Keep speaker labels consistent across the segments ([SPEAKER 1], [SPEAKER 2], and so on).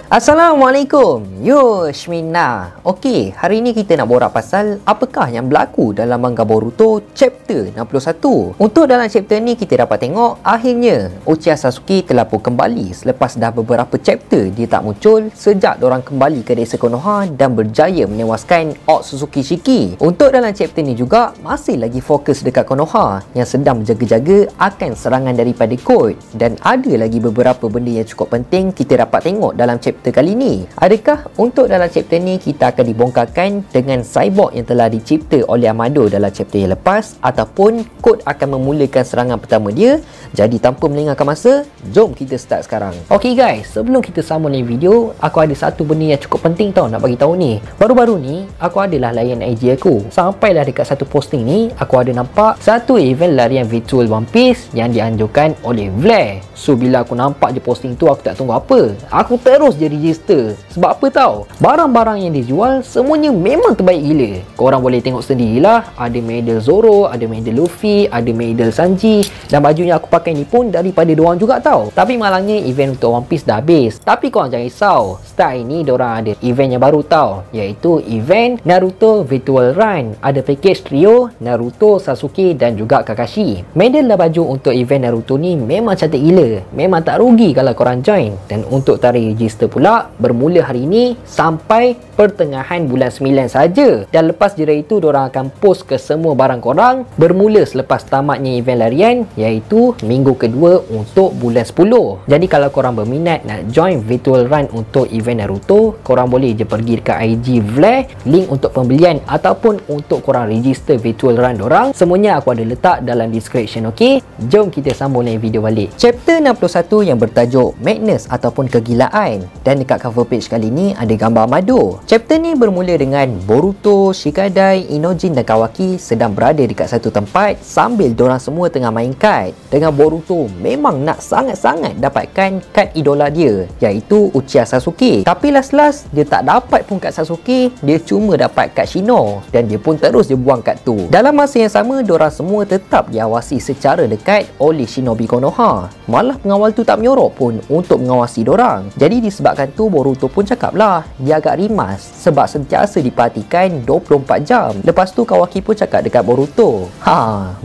[SPEAKER 1] Assalamualaikum, Yushmina. Okey, hari ni kita nak borak pasal apakah yang berlaku dalam manga Boruto chapter 61. Untuk dalam chapter ni kita dapat tengok akhirnya Uchiha Sasuke telah pun kembali selepas dah beberapa chapter dia tak muncul sejak dorang kembali ke desa Konoha dan berjaya menewaskan Otsutsuki Shiki. Untuk dalam chapter ni juga masih lagi fokus dekat Konoha yang sedang berjaga-jaga akan serangan daripada Code, dan ada lagi beberapa benda yang cukup penting kita dapat tengok dalam chapter kali ni. Adakah untuk dalam chapter ni kita akan dibongkarkan dengan cyborg yang telah dicipta oleh Amado dalam chapter yang lepas, ataupun Code akan memulakan serangan pertama dia? Jadi tanpa melengahkan masa, jom kita start sekarang. Ok guys, sebelum kita sambung ni video, aku ada satu benda yang cukup penting tau nak bagi tahu ni. Baru-baru ni aku adalah layan IG aku. Sampailah dekat satu posting ni, aku ada nampak satu event larian virtual One Piece yang dianjurkan oleh Vlad. So bila aku nampak je posting tu, aku tak tunggu apa, aku terus je register. Sebab apa tau? Barang-barang yang dijual semuanya memang terbaik gila. Korang boleh tengok sendirilah, ada medal Zoro, ada medal Luffy, ada medal Sanji, dan baju yang aku pakai ni pun daripada diorang juga tau. Tapi malangnya event untuk One Piece dah habis. Tapi korang jangan risau, start ini diorang ada event yang baru tau, iaitu event Naruto Virtual Run. Ada package trio Naruto, Sasuke dan juga Kakashi. Medal dan baju untuk event Naruto ni memang cantik gila. Memang tak rugi kalau korang join. Dan untuk tarikh register pula bermula hari ini sampai pertengahan bulan 9 saja. Dan lepas jera itu diorang akan post ke semua barang korang bermula selepas tamatnya event larian, iaitu minggu kedua untuk bulan 10. Jadi kalau korang berminat nak join virtual run untuk event Naruto, korang boleh je pergi dekat IG Vlad, link untuk pembelian ataupun untuk korang register virtual run dorang, semuanya aku ada letak dalam description. Ok, jom kita sambung lagi video balik. Chapter 61 yang bertajuk Madness ataupun kegilaan, dan dekat cover page kali ni ada gambar Amado. Chapter ni bermula dengan Boruto, Shikadai, Inojin dan Kawaki sedang berada dekat satu tempat sambil dorang semua tengah main kad. Dengan Boruto memang nak sangat-sangat dapatkan kad idola dia, iaitu Uchiha Sasuke. Tapi last-last dia tak dapat pun kad Sasuke, dia cuma dapat kad Shino, dan dia pun terus dia buang kad tu. Dalam masa yang sama, dorang semua tetap diawasi secara dekat oleh Shinobi Konoha. Malah pengawal tu tak menyorok pun untuk mengawasi dorang. Jadi disebabkan tu Boruto pun cakap lah dia agak rimas sebab sentiasa diperhatikan 24 jam. Lepas tu Kawaki pun cakap dekat Boruto,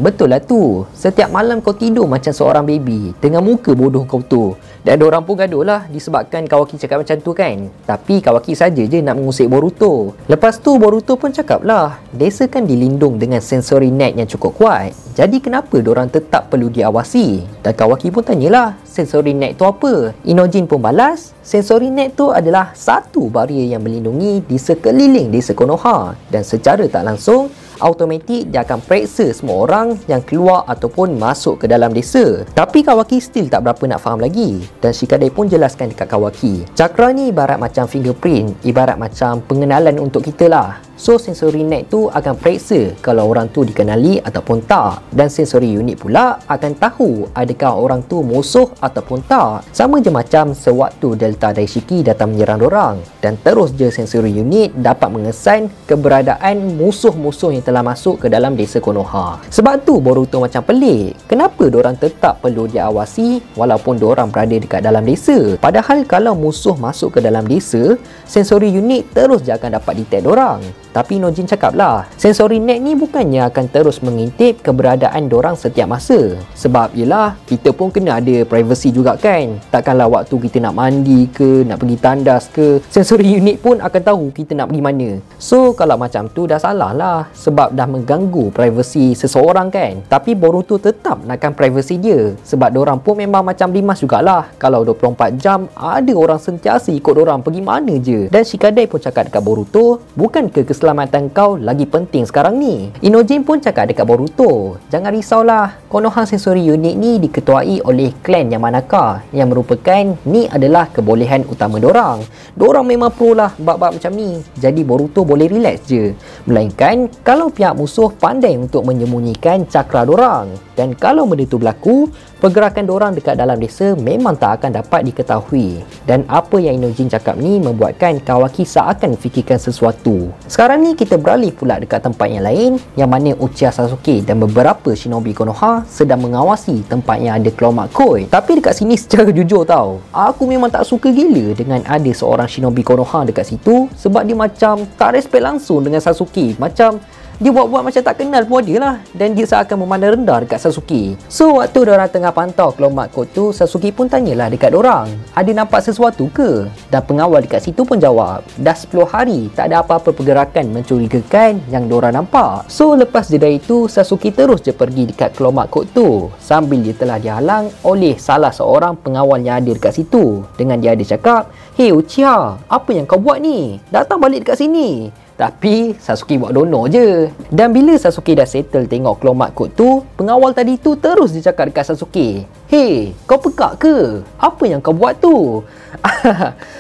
[SPEAKER 1] betul lah tu, setiap malam kau tidur macam seorang baby dengan muka bodoh kau tu. Dan diorang pun gaduh lah disebabkan Kawaki cakap macam tu kan. Tapi Kawaki saja je nak mengusik Boruto. Lepas tu Boruto pun cakap lah, desa kan dilindung dengan sensory net yang cukup kuat, jadi kenapa diorang tetap perlu diawasi? Dan Kawaki pun tanyalah, sensory net tu apa? Inojin pun balas, sensory net tu adalah satu barrier yang melindungi di sekeliling desa Konoha, dan secara tak langsung automatik dia akan periksa semua orang yang keluar ataupun masuk ke dalam desa. Tapi Kawaki still tak berapa nak faham lagi, dan Shikadai pun jelaskan dekat Kawaki, cakra ni ibarat macam fingerprint, ibarat macam pengenalan untuk kita lah. So sensory net tu akan periksa kalau orang tu dikenali ataupun tak, dan sensory unit pula akan tahu adakah orang tu musuh ataupun tak. Sama je macam sewaktu Delta Daishiki datang menyerang dorang, dan terus je sensory unit dapat mengesan keberadaan musuh-musuh yang telah masuk ke dalam desa Konoha. Sebab tu Boruto macam pelik, kenapa dorang tetap perlu diawasi walaupun dorang berada dekat dalam desa? Padahal kalau musuh masuk ke dalam desa, sensory unit terus je akan dapat detect dorang. Tapi Nojin cakap lah, sensory net ni bukannya akan terus mengintip keberadaan dorang setiap masa. Sebab yelah, kita pun kena ada privacy juga kan. Takkanlah waktu kita nak mandi ke, nak pergi tandas ke, sensory unit pun akan tahu kita nak pergi mana. So kalau macam tu dah salah lah, sebab dah mengganggu privacy seseorang kan. Tapi Boruto tetap nakkan privacy dia, sebab dorang pun memang macam limas jugalah. Kalau 24 jam ada orang sentiasa ikut dorang pergi mana je. Dan Shikadai pun cakap dekat Boruto, bukan ke keselamatan kau lagi penting sekarang ni? Inojin pun cakap dekat Boruto, jangan risaulah, Konoha Sensory Unit ni diketuai oleh klan Yamanaka, yang merupakan ni adalah kebolehan utama dorang. Dorang memang pro lah bab-bab macam ni, jadi Boruto boleh relax je. Melainkan kalau pihak musuh pandai untuk menyembunyikan cakra dorang, dan kalau benda tu berlaku, pergerakan dorang dekat dalam desa memang tak akan dapat diketahui. Dan apa yang Inojin cakap ni membuatkan Kawaki seakan fikirkan sesuatu. Sekarang Sekarang ni kita beralih pula dekat tempat yang lain, yang mana Uchiha Sasuke dan beberapa shinobi Konoha sedang mengawasi tempat yang ada claw mark Code. Tapi dekat sini secara jujur tau, aku memang tak suka gila dengan ada seorang shinobi Konoha dekat situ, sebab dia macam tak respect langsung dengan Sasuke. Macam dia buat-buat macam tak kenal pun dia lah, dan dia seakan memandang rendah dekat Sasuke. So waktu diorang tengah pantau claw mark Code tu, Sasuke pun tanyalah dekat diorang, ada nampak sesuatu ke? Dan pengawal dekat situ pun jawab, dah 10 hari tak ada apa-apa pergerakan mencurigakan yang diorang nampak. So lepas jeda itu, Sasuke terus je pergi dekat claw mark Code tu, sambil dia telah dihalang oleh salah seorang pengawal yang ada dekat situ. Dengan dia ada cakap, "Hey Uchiha, apa yang kau buat ni? Datang balik dekat sini." Tapi Sasuke buat dono je. Dan bila Sasuke dah settle tengok claw mark Code tu, pengawal tadi tu terus dia cakap dekat Sasuke, "Hey, kau pekak ke? Apa yang kau buat tu?"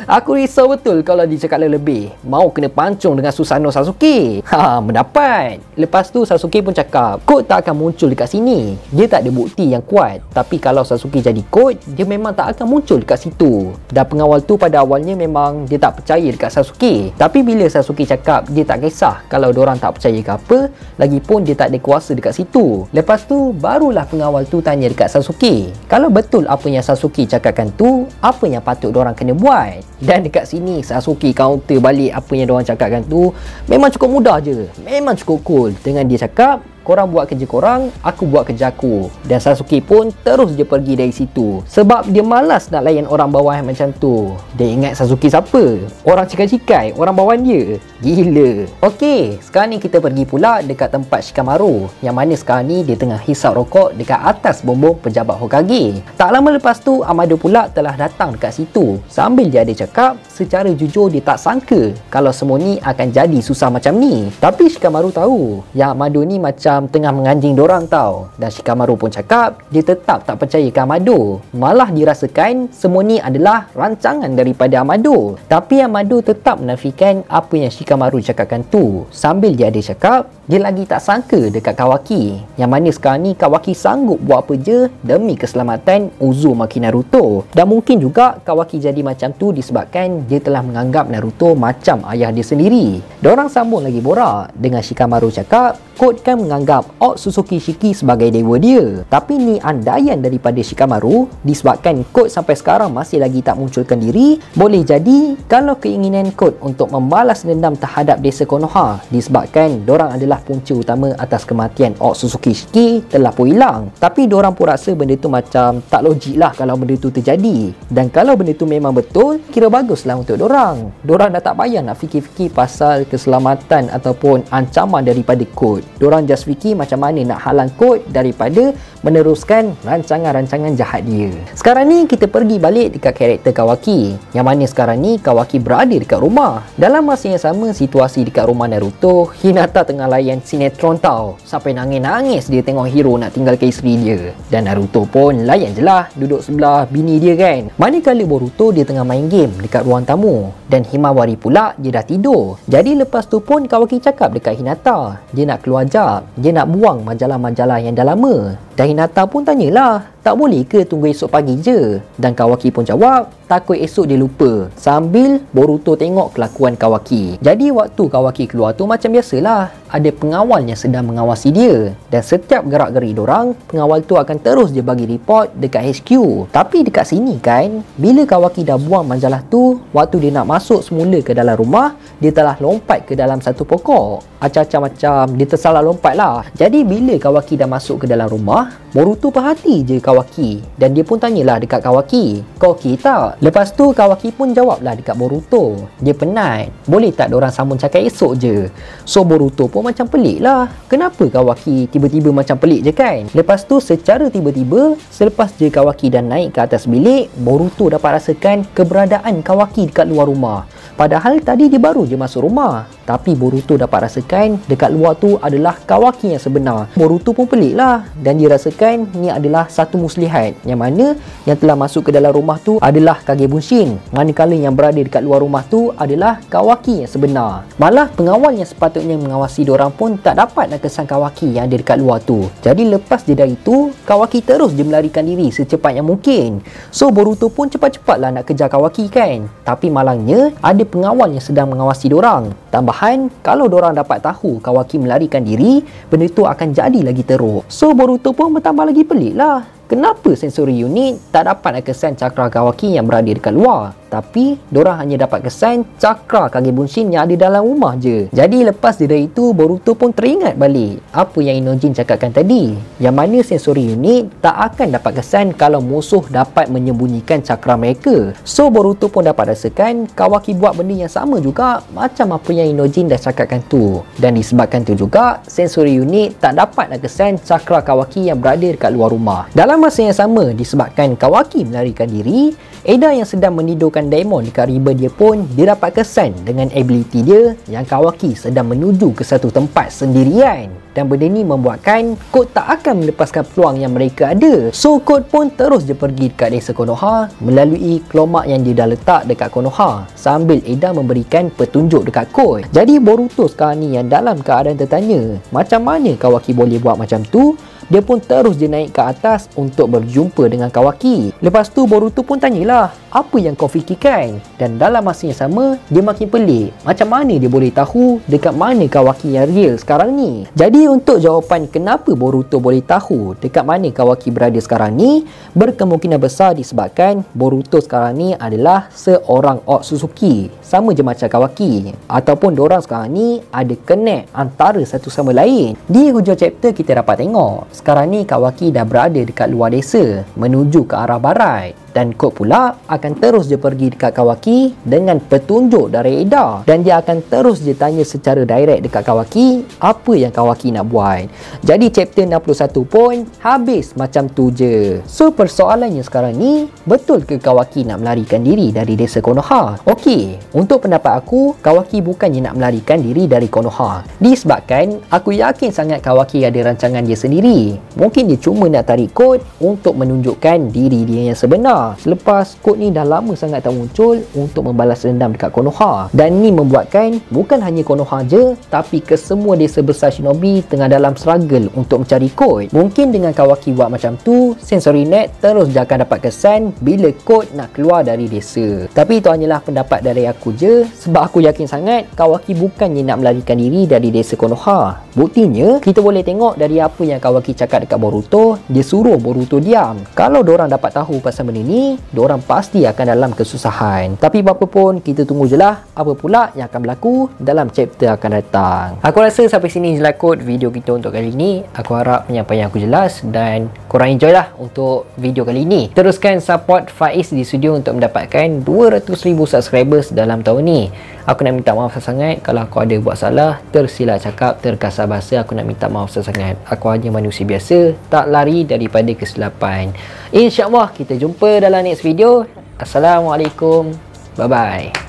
[SPEAKER 1] Aku risau betul kalau dia cakap lebih. Mau kena pancung dengan Susanoo Sasuke. Mendapat. Lepas tu Sasuke pun cakap, Code tak akan muncul dekat sini. Dia tak ada bukti yang kuat. Tapi kalau Sasuke jadi Code, dia memang tak akan muncul dekat situ. Dan pengawal tu pada awalnya memang dia tak percaya dekat Sasuke. Tapi bila Sasuke cakap dia tak kisah kalau diorang tak percaya ke apa, lagipun dia tak ada kuasa dekat situ. Lepas tu barulah pengawal tu tanya dekat Sasuke, kalau betul apa yang Sasuke cakapkan tu, apa yang patut diorang kena buat? Dan dekat sini Sasuke counter balik apa yang diorang cakapkan tu. Memang cukup mudah je, memang cukup cool. Dengan dia cakap, korang buat kerja korang, aku buat kerja aku. Dan Sasuke pun terus je pergi dari situ, sebab dia malas nak layan orang bawahan macam tu. Dia ingat Sasuke siapa? Orang cikai-cikai, orang bawahan dia. Gila. Okey, sekarang ni kita pergi pula dekat tempat Shikamaru, yang mana sekarang ni dia tengah hisap rokok dekat atas bumbung pejabat Hokage. Tak lama lepas tu, Amado pula telah datang dekat situ, sambil dia ada cakap secara jujur dia tak sangka kalau semua ni akan jadi susah macam ni. Tapi Shikamaru tahu yang Amado ni macam tengah menganjing dorang tau. Dan Shikamaru pun cakap dia tetap tak percaya ke Amado. Malah dirasakan semua ni adalah rancangan daripada Amado. Tapi Amado tetap menafikan apa yang Shikamaru cakapkan tu, sambil dia ada cakap dia lagi tak sangka dekat Kawaki, yang mana sekarang ni Kawaki sanggup buat apa je demi keselamatan Uzumaki Naruto. Dan mungkin juga Kawaki jadi macam tu disebabkan dia telah menganggap Naruto macam ayah dia sendiri. Diorang sambung lagi borak dengan Shikamaru cakap Code kan menganggap Otsutsuki Shiki sebagai dewa dia. Tapi ni andaian daripada Shikamaru, disebabkan Code sampai sekarang masih lagi tak munculkan diri. Boleh jadi kalau keinginan Code untuk membalas dendam terhadap desa Konoha, disebabkan dorang adalah punca utama atas kematian Otsutsuki Shiki, telah pun hilang. Tapi dorang pun rasa benda tu macam tak logik lah kalau benda tu terjadi. Dan kalau benda tu memang betul, kira baguslah untuk dorang. Dorang dah tak payah nak fikir-fikir pasal keselamatan ataupun ancaman daripada Code. Dorang just fikir macam mana nak halang Code daripada meneruskan rancangan-rancangan jahat dia. Sekarang ni kita pergi balik dekat karakter Kawaki, yang mana sekarang ni Kawaki berada dekat rumah. Dalam masa yang sama, situasi dekat rumah Naruto, Hinata tengah layan sinetron tau. Sampai nangis-nangis dia tengok hero nak tinggalkan isteri dia. Dan Naruto pun layan je lah, duduk sebelah bini dia kan. Manakala Boruto dia tengah main game dekat ruang tamu, dan Himawari pula dia dah tidur. Jadi lepas tu pun Kawaki cakap dekat Hinata, dia nak keluar jap, dia nak buang majalah-majalah yang dah lama. Dan Hinata pun tanyalah, tak boleh ke tunggu esok pagi je? Dan Kawaki pun jawab, takut esok dia lupa, sambil Boruto tengok kelakuan Kawaki. Jadi waktu Kawaki keluar tu macam biasalah, ada pengawal yang sedang mengawasi dia. Dan setiap gerak-geri dorang, pengawal tu akan terus je bagi report dekat HQ. Tapi dekat sini kan, bila Kawaki dah buang majalah tu, waktu dia nak masuk semula ke dalam rumah, dia telah lompat ke dalam satu pokok. Acah-acah macam dia tersalah lompat lah. Jadi bila Kawaki dah masuk ke dalam rumah, Boruto perhati je Kawaki, dan dia pun tanyalah dekat Kawaki, kau okey tak? Lepas tu Kawaki pun jawablah dekat Boruto, dia penat, boleh tak diorang sambung cakap esok je? So Boruto pun macam pelik lah, kenapa Kawaki tiba-tiba macam pelik je kan? Lepas tu secara tiba-tiba, selepas je Kawaki dah naik ke atas bilik, Boruto dapat rasakan keberadaan Kawaki dekat luar rumah. Padahal tadi dia baru je masuk rumah. Tapi Boruto dapat rasakan dekat luar tu adalah Kawaki yang sebenar. Boruto pun pelik lah, dan dia rasakan ni adalah satu muslihat, yang mana yang telah masuk ke dalam rumah tu adalah Kage Bunshin, manakala yang berada dekat luar rumah tu adalah Kawaki yang sebenar. Malah pengawal yang sepatutnya mengawasi diorang pun tak dapat nak kesan Kawaki yang ada dekat luar tu. Jadi lepas je dari tu, Kawaki terus je melarikan diri secepat yang mungkin. So Boruto pun cepat-cepatlah nak kejar Kawaki kan. Tapi malangnya ada pengawal yang sedang mengawasi diorang. Tambah Tambahan, kalau diorang dapat tahu Kawaki melarikan diri, benda tu akan jadi lagi teruk. So Boruto pun bertambah lagi pelik lah. Kenapa sensori unit tak dapat nak kesan cakra Kawaki yang berada dekat luar, tapi diorang hanya dapat kesan cakra Kage Bunshin yang ada dalam rumah je. Jadi lepas dari itu, Boruto pun teringat balik apa yang Inojin cakapkan tadi, yang mana sensori unit tak akan dapat kesan kalau musuh dapat menyembunyikan cakra mereka. So Boruto pun dapat rasakan Kawaki buat benda yang sama juga macam apa yang Inojin dah cakapkan tu. Dan disebabkan tu juga, sensori unit tak dapat nak kesan cakra Kawaki yang berada dekat luar rumah. Dalam masa yang sama, disebabkan Kawaki melarikan diri, Eda yang sedang menidurkan Daemon dekat riba dia pun, dia dapat kesan dengan ability dia yang Kawaki sedang menuju ke satu tempat sendirian. Dan benda ni membuatkan Code tak akan melepaskan peluang yang mereka ada. So Code pun terus je pergi dekat desa Konoha melalui kelomak yang dia dah letak dekat Konoha, sambil Eda memberikan petunjuk dekat Code. Jadi Boruto sekarang ni yang dalam keadaan tertanya macam mana Kawaki boleh buat macam tu, dia pun terus je naik ke atas untuk berjumpa dengan Kawaki. Lepas tu Boruto pun tanyalah, apa yang kau fikirkan? Dan dalam masa yang sama, dia makin pelik. Macam mana dia boleh tahu dekat mana Kawaki yang real sekarang ni? Jadi untuk jawapan kenapa Boruto boleh tahu dekat mana Kawaki berada sekarang ni, berkemungkinan besar disebabkan Boruto sekarang ni adalah seorang Otsutsuki, sama je macam Kawaki. Ataupun diorang sekarang ni ada connect antara satu sama lain. Di hujung chapter kita dapat tengok sekarang ni Kawaki dah berada dekat luar desa menuju ke arah barat. Dan Code pula akan terus je pergi dekat Kawaki dengan petunjuk dari Eda. Dan dia akan terus je tanya secara direct dekat Kawaki apa yang Kawaki nak buat. Jadi chapter 61 pun habis macam tu je. So persoalannya sekarang ni, betul ke Kawaki nak melarikan diri dari desa Konoha? Okey, untuk pendapat aku, Kawaki bukannya nak melarikan diri dari Konoha. Disebabkan aku yakin sangat Kawaki ada rancangan dia sendiri. Mungkin dia cuma nak tarik Code untuk menunjukkan diri dia yang sebenar. Selepas Code ni dah lama sangat tak muncul untuk membalas dendam dekat Konoha. Dan ni membuatkan bukan hanya Konoha je, tapi kesemua desa besar shinobi tengah dalam struggle untuk mencari Code. Mungkin dengan Kawaki buat macam tu, Sensory Net terus dia akan dapat kesan bila Code nak keluar dari desa. Tapi itu hanyalah pendapat dari aku je, sebab aku yakin sangat Kawaki bukannya nak melarikan diri dari desa Konoha. Buktinya, kita boleh tengok dari apa yang Kawaki cakap dekat Boruto, dia suruh Boruto diam. Kalau diorang dapat tahu pasal benda ni, diorang pasti akan dalam kesusahan. Tapi apa pun, kita tunggu je lah apa pula yang akan berlaku dalam chapter akan datang. Aku rasa sampai sini je lah kot video kita untuk kali ni. Aku harap penyampaian aku jelas dan korang enjoy lah untuk video kali ni. Teruskan support Faiz di studio untuk mendapatkan 200,000 subscribers dalam tahun ni. Aku nak minta maaf sangat kalau aku ada buat salah, tersilap cakap, terkasar bahasa. Aku nak minta maaf sangat. Aku hanya manusia biasa, tak lari daripada kesilapan. InsyaAllah kita jumpa dalam next video. Assalamualaikum. Bye bye.